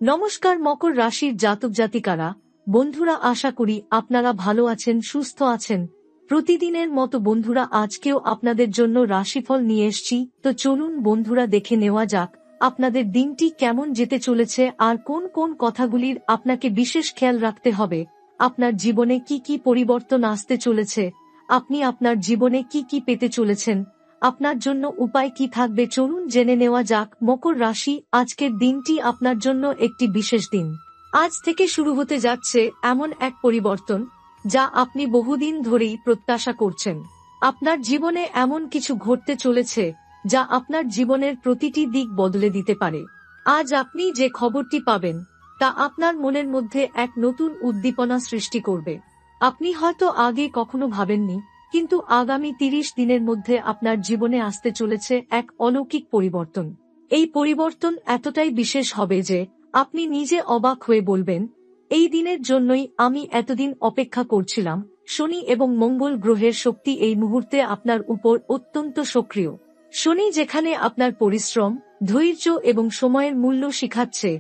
নমস্কার মকর রাশির জাতক জাতিকারা, বন্ধুরা, আশা করি আপনারা ভালো আছেন, সুস্থ আছেন। প্রতিদিনের মতো বন্ধুরা আজকেও আপনাদের জন্য রাশিফল নিয়ে এসেছি। তো চলুন বন্ধুরা দেখে নেওয়া যাক আপনাদের দিনটি কেমন যেতে চলেছে আর কোন কোন কথাগুলির আপনাকে বিশেষ খেয়াল রাখতে হবে। আপনার জীবনে কি কি পরিবর্তন আসতে চলেছে, আপনি আপনার জীবনে কি কি পেতে চলেছেন, আপনার জন্য উপায় কি থাকবে, চলুন জেনে নেওয়া যাক। মকর রাশি, আজকের দিনটি আপনার জন্য একটি বিশেষ দিন। আজ থেকে শুরু হতে যাচ্ছে এমন এক পরিবর্তন যা আপনি বহুদিন ধরেই প্রত্যাশা করছেন। আপনার জীবনে এমন কিছু ঘটতে চলেছে যা আপনার জীবনের প্রতিটি দিক বদলে দিতে পারে। আজ আপনি যে খবরটি পাবেন তা আপনার মনের মধ্যে এক নতুন উদ্দীপনা সৃষ্টি করবে। আপনি হয়তো আগে কখনো ভাবেননি, কিন্তু আগামী 30 দিনের মধ্যে আপনার জীবনে আসতে চলেছে এক অলৌকিক পরিবর্তন। এই পরিবর্তন এতটাই বিশেষ হবে যে আপনি নিজে অবাক হয়ে বলবেন, এই দিনের জন্যই আমি এতদিন অপেক্ষা করছিলাম। শনি এবং মঙ্গল গ্রহের শক্তি এই মুহূর্তে আপনার উপর অত্যন্ত সক্রিয়। শনি যেখানে আপনার পরিশ্রম, ধৈর্য এবং সময়ের মূল্য শিখাচ্ছে,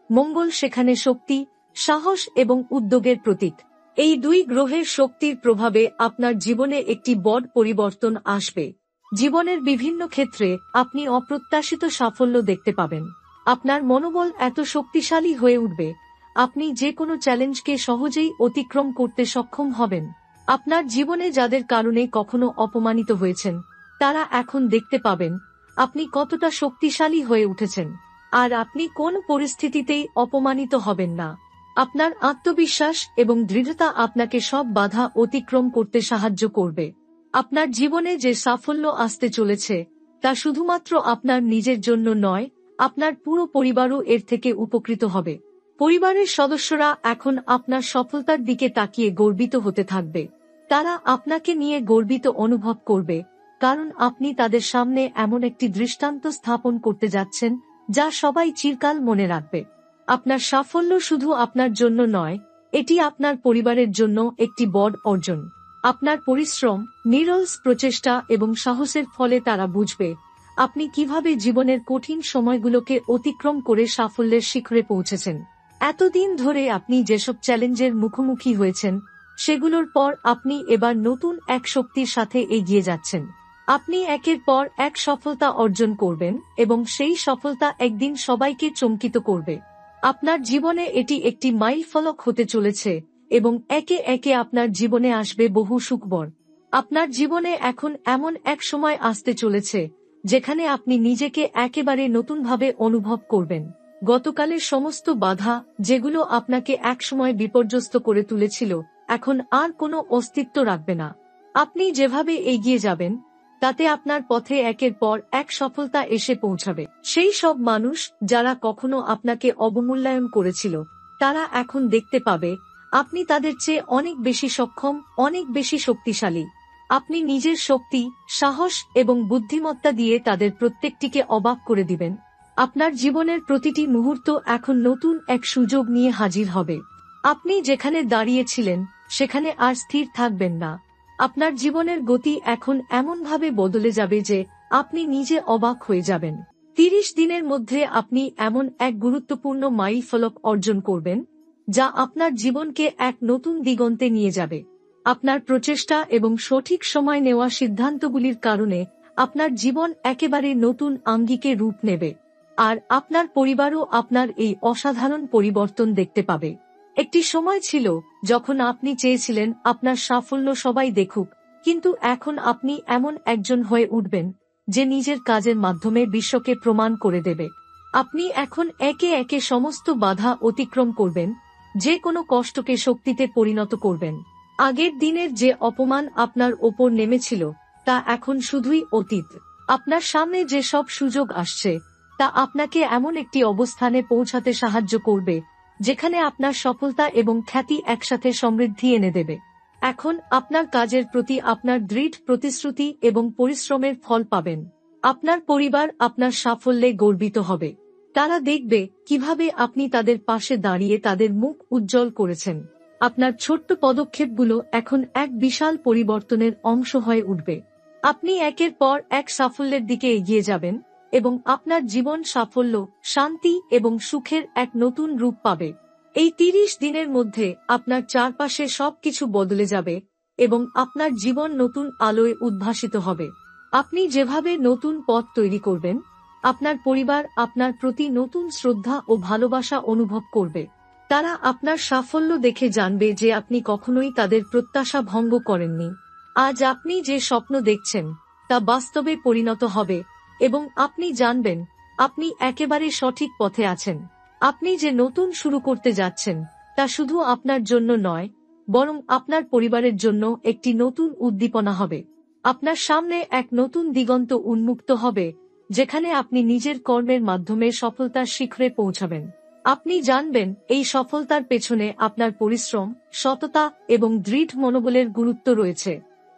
মঙ্গল সেখানে শক্তি, সাহস এবং উদ্যোগের প্রতীক। এই দুই গ্রহের শক্তির প্রভাবে আপনার জীবনে একটি বড় পরিবর্তন আসবে। জীবনের বিভিন্ন ক্ষেত্রে আপনি অপ্রত্যাশিত সাফল্য দেখতে পাবেন। আপনার মনোবল এত শক্তিশালী হয়ে উঠবে, আপনি যে কোনো চ্যালেঞ্জকে সহজেই অতিক্রম করতে সক্ষম হবেন। আপনার জীবনে যাদের কারণে কখনো অপমানিত হয়েছেন, তারা এখন দেখতে পাবেন আপনি কতটা শক্তিশালী হয়ে উঠেছেন, আর আপনি কোন পরিস্থিতিতেই অপমানিত হবেন না। আপনার আত্মবিশ্বাস এবং দৃঢ়তা আপনাকে সব বাধা অতিক্রম করতে সাহায্য করবে। আপনার জীবনে যে সাফল্য আসতে চলেছে তা শুধুমাত্র আপনার নিজের জন্য নয়, আপনার পুরো পরিবারও এর থেকে উপকৃত হবে। পরিবারের সদস্যরা এখন আপনার সফলতার দিকে তাকিয়ে গর্বিত হতে থাকবে। তারা আপনাকে নিয়ে গর্বিত অনুভব করবে, কারণ আপনি তাদের সামনে এমন একটি দৃষ্টান্ত স্থাপন করতে যাচ্ছেন যা সবাই চিরকাল মনে রাখবে। আপনার সাফল্য শুধু আপনার জন্য নয়, এটি আপনার পরিবারের জন্য একটি বড় অর্জন। আপনার পরিশ্রম, নিরলস প্রচেষ্টা এবং সাহসের ফলে তারা বুঝবে আপনি কিভাবে জীবনের কঠিন সময়গুলোকে অতিক্রম করে সাফল্যের শিখরে পৌঁছেছেন। এতদিন ধরে আপনি যেসব চ্যালেঞ্জের মুখোমুখি হয়েছেন, সেগুলোর পর আপনি এবার নতুন এক শক্তির সাথে এগিয়ে যাচ্ছেন। আপনি একের পর এক সফলতা অর্জন করবেন এবং সেই সফলতা একদিন সবাইকে চমকিত করবে। আপনার জীবনে এটি একটি মাইলফলক হতে চলেছে এবং একে একে আপনার জীবনে আসবে বহু সুখবর। আপনার জীবনে এখন এমন এক সময় আসতে চলেছে যেখানে আপনি নিজেকে একেবারে নতুনভাবে অনুভব করবেন। গতকালের সমস্ত বাধা, যেগুলো আপনাকে একসময় বিপর্যস্ত করে তুলেছিল, এখন আর কোনো অস্তিত্ব রাখবে না। আপনি যেভাবে এগিয়ে যাবেন তাতে আপনার পথে একের পর এক সফলতা এসে পৌঁছাবে। সেই সব মানুষ যারা কখনো আপনাকে অবমূল্যায়ন করেছিল, তারা এখন দেখতে পাবে আপনি তাদের চেয়ে অনেক বেশি সক্ষম, অনেক বেশি শক্তিশালী। আপনি নিজের শক্তি, সাহস এবং বুদ্ধিমত্তা দিয়ে তাদের প্রত্যেকটিকে অবাক করে দিবেন। আপনার জীবনের প্রতিটি মুহূর্ত এখন নতুন এক সুযোগ নিয়ে হাজির হবে। আপনি যেখানে দাঁড়িয়েছিলেন সেখানে আর স্থির থাকবেন না। আপনার জীবনের গতি এখন এমনভাবে বদলে যাবে যে আপনি নিজে অবাক হয়ে যাবেন। 30 দিনের মধ্যে আপনি এমন এক গুরুত্বপূর্ণ মাইলফলক অর্জন করবেন যা আপনার জীবনকে এক নতুন দিগন্তে নিয়ে যাবে। আপনার প্রচেষ্টা এবং সঠিক সময় নেওয়া সিদ্ধান্তগুলির কারণে আপনার জীবন একেবারে নতুন আঙ্গিকে রূপ নেবে, আর আপনার পরিবারও আপনার এই অসাধারণ পরিবর্তন দেখতে পাবে। একটি সময় ছিল যখন আপনি চেয়েছিলেন আপনার সাফল্য সবাই দেখুক, কিন্তু এখন আপনি এমন একজন হয়ে উঠবেন যে নিজের কাজের মাধ্যমে বিশ্বকে প্রমাণ করে দেবে। আপনি এখন একে একে সমস্ত বাধা অতিক্রম করবেন, যে কোনো কষ্টকে শক্তিতে পরিণত করবেন। আগের দিনের যে অপমান আপনার ওপর নেমেছিল তা এখন শুধুই অতীত। আপনার সামনে যে সব সুযোগ আসছে তা আপনাকে এমন একটি অবস্থানে পৌঁছাতে সাহায্য করবে যেখানে আপনার সফলতা এবং খ্যাতি একসাথে সমৃদ্ধি এনে দেবে। এখন আপনার কাজের প্রতি আপনার দৃঢ় প্রতিশ্রুতি এবং পরিশ্রমের ফল পাবেন। আপনার পরিবার আপনার সাফল্যে গর্বিত হবে। তারা দেখবে কিভাবে আপনি তাদের পাশে দাঁড়িয়ে তাদের মুখ উজ্জ্বল করেছেন। আপনার ছোট্ট পদক্ষেপগুলো এখন এক বিশাল পরিবর্তনের অংশ হয়ে উঠবে। আপনি একের পর এক সাফল্যের দিকে এগিয়ে যাবেন এবং আপনার জীবন সাফল্য, শান্তি এবং সুখের এক নতুন রূপ পাবে। এই 30 দিনের মধ্যে আপনার চারপাশে সবকিছু বদলে যাবে এবং আপনার জীবন নতুন আলোয় উদ্ভাসিত হবে। আপনি যেভাবে নতুন পথ তৈরি করবেন, আপনার পরিবার আপনার প্রতি নতুন শ্রদ্ধা ও ভালোবাসা অনুভব করবে। তারা আপনার সাফল্য দেখে জানবে যে আপনি কখনোই তাদের প্রত্যাশা ভঙ্গ করেননি। আজ আপনি যে স্বপ্ন দেখছেন তা বাস্তবে পরিণত হবে এবং আপনি জানবেন আপনি একেবারে সঠিক পথে আছেন। আপনি যে নতুন শুরু করতে যাচ্ছেন তা শুধু আপনার জন্য নয়, বরং আপনার পরিবারের জন্য একটি নতুন উদ্দীপনা হবে। আপনার সামনে এক নতুন দিগন্ত উন্মুক্ত হবে, যেখানে আপনি নিজের কর্মের মাধ্যমে সফলতার শিখরে পৌঁছাবেন। আপনি জানবেন এই সফলতার পেছনে আপনার পরিশ্রম, সততা এবং দৃঢ় মনোবলের গুরুত্ব রয়েছে।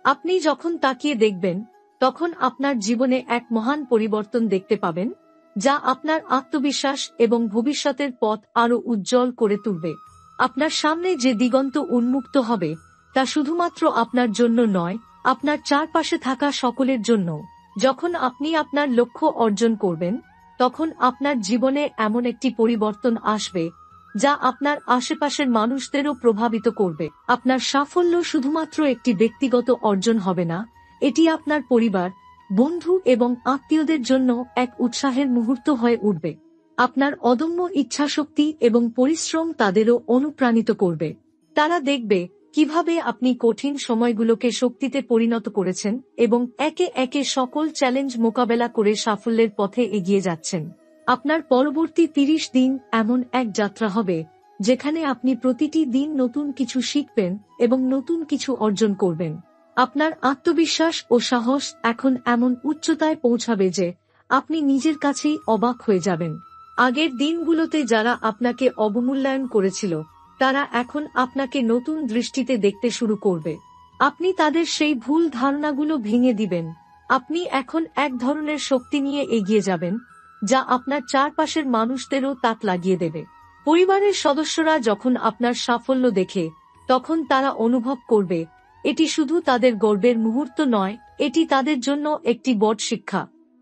আপনি যখন তাকিয়ে দেখবেন, তখন আপনার জীবনে এক মহান পরিবর্তন দেখতে পাবেন, যা আপনার আত্মবিশ্বাস এবং ভবিষ্যতের পথ আরও উজ্জ্বল করে তুলবে। আপনার সামনে যে দিগন্ত উন্মুক্ত হবে তা শুধুমাত্র আপনার জন্য নয়, আপনার চারপাশে থাকা সকলের জন্য। যখন আপনি আপনার লক্ষ্য অর্জন করবেন, তখন আপনার জীবনে এমন একটি পরিবর্তন আসবে যা আপনার আশেপাশের মানুষদেরও প্রভাবিত করবে। আপনার সাফল্য শুধুমাত্র একটি ব্যক্তিগত অর্জন হবে না, এটি আপনার পরিবার, বন্ধু এবং আত্মীয়দের জন্য এক উৎসাহের মুহূর্ত হয়ে উঠবে। আপনার অদম্য ইচ্ছাশক্তি এবং পরিশ্রম তাদেরও অনুপ্রাণিত করবে। তারা দেখবে কিভাবে আপনি কঠিন সময়গুলোকে শক্তিতে পরিণত করেছেন এবং একে একে সকল চ্যালেঞ্জ মোকাবেলা করে সাফল্যের পথে এগিয়ে যাচ্ছেন। আপনার পরবর্তী 30 দিন এমন এক যাত্রা হবে যেখানে আপনি প্রতিটি দিন নতুন কিছু শিখবেন এবং নতুন কিছু অর্জন করবেন। আপনার আত্মবিশ্বাস ও সাহস এখন এমন উচ্চতায় পৌঁছাবে যে আপনি নিজের কাছেই অবাক হয়ে যাবেন। আগের দিনগুলোতে যারা আপনাকে অবমূল্যায়ন করেছিল, তারা এখন আপনাকে নতুন দৃষ্টিতে দেখতে শুরু করবে। আপনি তাদের সেই ভুল ধারণাগুলো ভেঙে দিবেন। আপনি এখন এক ধরনের শক্তি নিয়ে এগিয়ে যাবেন, যা আপনার চারপাশের মানুষদেরও তাক লাগিয়ে দেবে। পরিবারের সদস্যরা যখন আপনার সাফল্য দেখে, তখন তারা অনুভব করবে এটি শুধু তাদের গর্বের মুহূর্ত নয়, এটি তাদের জন্য একটি বড় শিক্ষা।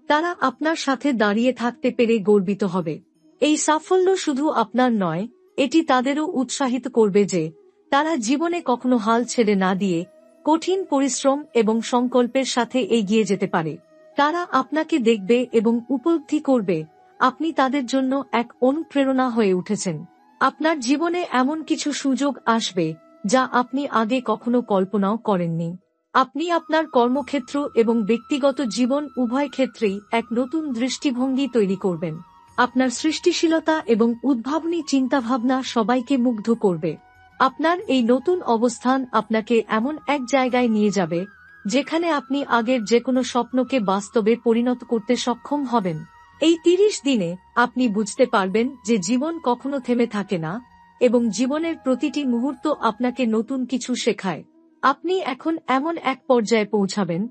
তারা আপনার সাথে দাঁড়িয়ে থাকতে পেরে গর্বিত হবে। এই সাফল্য শুধু আপনার নয়, এটি তাদেরও উৎসাহিত করবে যে তারা জীবনে কখনো হাল ছেড়ে না দিয়ে কঠিন পরিশ্রম এবং সংকল্পের সাথে এগিয়ে যেতে পারে। তারা আপনাকে দেখবে এবং উপলব্ধি করবে আপনি তাদের জন্য এক অনুপ্রেরণা হয়ে উঠেছেন। আপনার জীবনে এমন কিছু সুযোগ আসবে যা আপনি আগে কখনো কল্পনাও করেননি। আপনি আপনার কর্মক্ষেত্র এবং ব্যক্তিগত জীবন উভয় ক্ষেত্রেই এক নতুন দৃষ্টিভঙ্গি তৈরি করবেন। আপনার সৃষ্টিশীলতা এবং উদ্ভাবনী চিন্তাভাবনা সবাইকে মুগ্ধ করবে। আপনার এই নতুন অবস্থান আপনাকে এমন এক জায়গায় নিয়ে যাবে যেখানে আপনি আগের যে কোনো স্বপ্নকে বাস্তবে পরিণত করতে সক্ষম হবেন। এই 30 দিনে আপনি বুঝতে পারবেন যে জীবন কখনো থেমে থাকে না এবং জীবনের প্রতিটি মুহূর্ত আপনাকে নতুন কিছু শেখায়। আপনি এখন এমন এক পর্যায়ে পৌঁছাবেন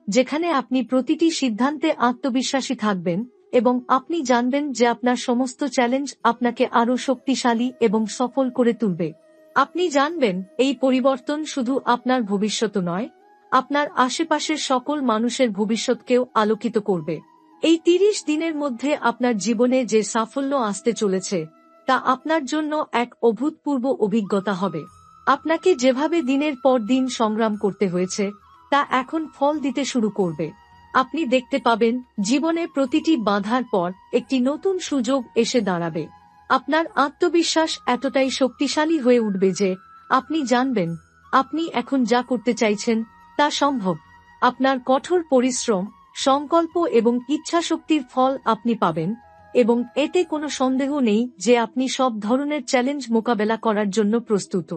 যেখানে আপনি প্রতিটি সিদ্ধান্তে আত্মবিশ্বাসী থাকবেন এবং আপনি জানবেন যে আপনার সমস্ত চ্যালেঞ্জ আপনাকে আরও শক্তিশালী এবং সফল করে তুলবে। আপনি জানবেন এই পরিবর্তন শুধু আপনার ভবিষ্যৎ নয়, আপনার আশেপাশের সকল মানুষের ভবিষ্যৎকেও আলোকিত করবে। এই 30 দিনের মধ্যে আপনার জীবনে যে সাফল্য আসতে চলেছে তা আপনার জন্য এক অভূতপূর্ব অভিজ্ঞতা হবে। আপনাকে যেভাবে দিনের পর দিন সংগ্রাম করতে হয়েছে তা এখন ফল দিতে শুরু করবে। আপনি দেখতে পাবেন জীবনে প্রতিটি বাধার পর একটি নতুন সুযোগ এসে দাঁড়াবে। আপনার আত্মবিশ্বাস এতটাই শক্তিশালী হয়ে উঠবে যে আপনি জানবেন আপনি এখন যা করতে চাইছেন তা সম্ভব। আপনার কঠোর পরিশ্রম, সংকল্প এবং ইচ্ছাশক্তির ফল আপনি পাবেন এবং এতে কোনো সন্দেহ নেই যে আপনি সব ধরনের চ্যালেঞ্জ মোকাবেলা করার জন্য প্রস্তুত।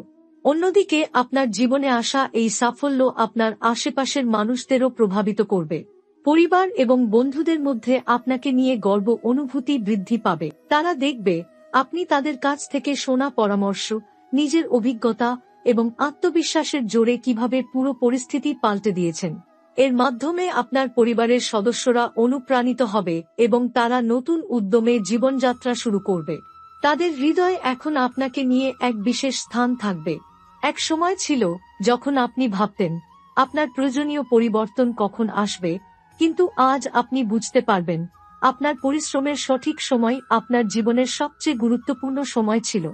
অন্যদিকে আপনার জীবনে আসা এই সাফল্য আপনার আশেপাশের মানুষদেরও প্রভাবিত করবে। পরিবার এবং বন্ধুদের মধ্যে আপনাকে নিয়ে গর্ব অনুভূতি বৃদ্ধি পাবে। তারা দেখবে আপনি তাদের কাছ থেকে শোনা পরামর্শ, নিজের অভিজ্ঞতা এবং আত্মবিশ্বাসের জোরে কিভাবে পুরো পরিস্থিতি পাল্টে দিয়েছেন। এর মাধ্যমে আপনার পরিবারের সদস্যরা অনুপ্রাণিত হবে এবং তারা নতুন উদ্যমে জীবনযাত্রা শুরু করবে। তাদের হৃদয়ে এখন আপনাকে নিয়ে এক বিশেষ স্থান থাকবে। এক সময় ছিল যখন আপনি ভাবতেন আপনার প্রয়োজনীয় পরিবর্তন কখন আসবে, কিন্তু আজ আপনি বুঝতে পারবেন আপনার পরিশ্রমের সঠিক সময় আপনার জীবনের সবচেয়ে গুরুত্বপূর্ণ সময় ছিল।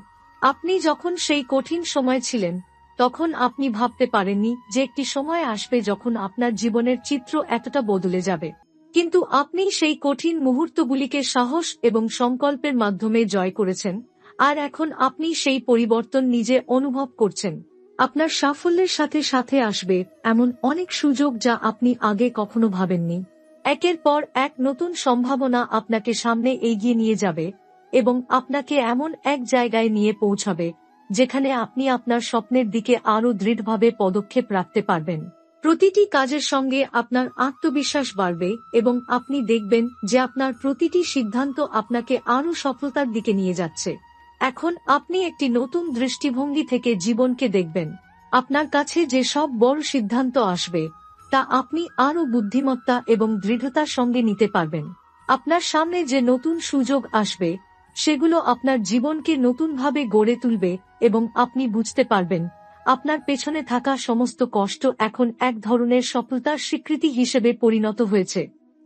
আপনি যখন সেই কঠিন সময় ছিলেন, তখন আপনি ভাবতে পারেননি যে একটি সময় আসবে যখন আপনার জীবনের চিত্র এতটা বদলে যাবে। কিন্তু আপনি সেই কঠিন মুহূর্তগুলিকে সাহস এবং সংকল্পের মাধ্যমে জয় করেছেন, আর এখন আপনি সেই পরিবর্তন নিজে অনুভব করছেন। আপনার সাফল্যের সাথে সাথে আসবে এমন অনেক সুযোগ যা আপনি আগে কখনো ভাবেননি। একের পর এক নতুন সম্ভাবনা আপনাকে সামনে এগিয়ে নিয়ে যাবে এবং আপনাকে এমন এক জায়গায় নিয়ে পৌঁছাবে যেখানে আপনি আপনার স্বপ্নের দিকে আরও দৃঢ়ভাবে পদক্ষেপ রাখতে পারবেন। প্রতিটি কাজের সঙ্গে আপনার আত্মবিশ্বাস বাড়বে এবং আপনি দেখবেন যে আপনার প্রতিটি সিদ্ধান্ত আপনাকে আরও সফলতার দিকে নিয়ে যাচ্ছে। এখন আপনি একটি নতুন দৃষ্টিভঙ্গি থেকে জীবনকে দেখবেন। আপনার কাছে যে সব বড় সিদ্ধান্ত আসবে তা আপনি আরও বুদ্ধিমত্তা এবং দৃঢ়তার সঙ্গে নিতে পারবেন। আপনার সামনে যে নতুন সুযোগ আসবে সেগুলো আপনার জীবনকে নতুনভাবে গড়ে তুলবে এবং আপনি বুঝতে পারবেন আপনার পেছনে থাকা সমস্ত কষ্ট এখন এক ধরনের সফলতার স্বীকৃতি হিসেবে পরিণত হয়েছে।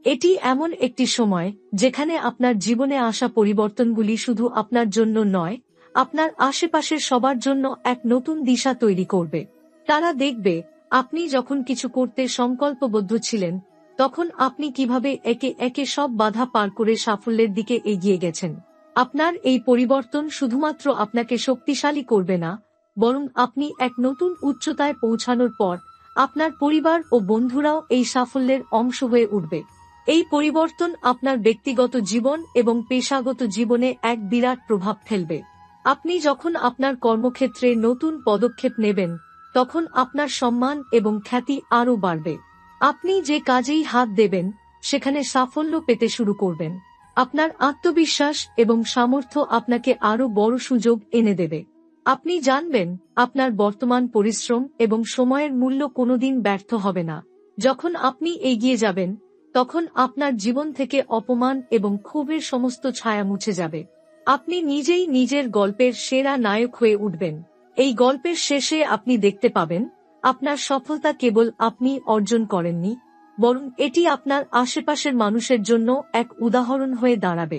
এটি এমন একটি সময় যেখানে আপনার জীবনে আসা পরিবর্তনগুলি শুধু আপনার জন্য নয়, আপনার আশেপাশের সবার জন্য এক নতুন দিশা তৈরি করবে। তারা দেখবে আপনি যখন কিছু করতে সংকল্পবদ্ধ ছিলেন, তখন আপনি কিভাবে একে একে সব বাধা পার করে সাফল্যের দিকে এগিয়ে গেছেন। আপনার এই পরিবর্তন শুধুমাত্র আপনাকে শক্তিশালী করবে না, বরং আপনি এক নতুন উচ্চতায় পৌঁছানোর পর আপনার পরিবার ও বন্ধুরাও এই সাফল্যের অংশ হয়ে উঠবে। এই পরিবর্তন আপনার ব্যক্তিগত জীবন এবং পেশাগত জীবনে এক বিরাট প্রভাব ফেলবে। আপনি যখন আপনার কর্মক্ষেত্রে নতুন পদক্ষেপ নেবেন, তখন আপনার সম্মান এবং খ্যাতি আরও বাড়বে। আপনি যে কাজেই হাত দেবেন সেখানে সাফল্য পেতে শুরু করবেন। আপনার আত্মবিশ্বাস এবং সামর্থ্য আপনাকে আরও বড় সুযোগ এনে দেবে। আপনি জানবেন আপনার বর্তমান পরিশ্রম এবং সময়ের মূল্য কোনোদিন ব্যর্থ হবে না। যখন আপনি এগিয়ে যাবেন, তখন আপনার জীবন থেকে অপমান এবং ক্ষোভের সমস্ত ছায়া মুছে যাবে। আপনি নিজেই নিজের গল্পের সেরা নায়ক হয়ে উঠবেন। এই গল্পের শেষে আপনি দেখতে পাবেন আপনার সফলতা কেবল আপনি অর্জন করেননি, বরং এটি আপনার আশেপাশের মানুষের জন্য এক উদাহরণ হয়ে দাঁড়াবে।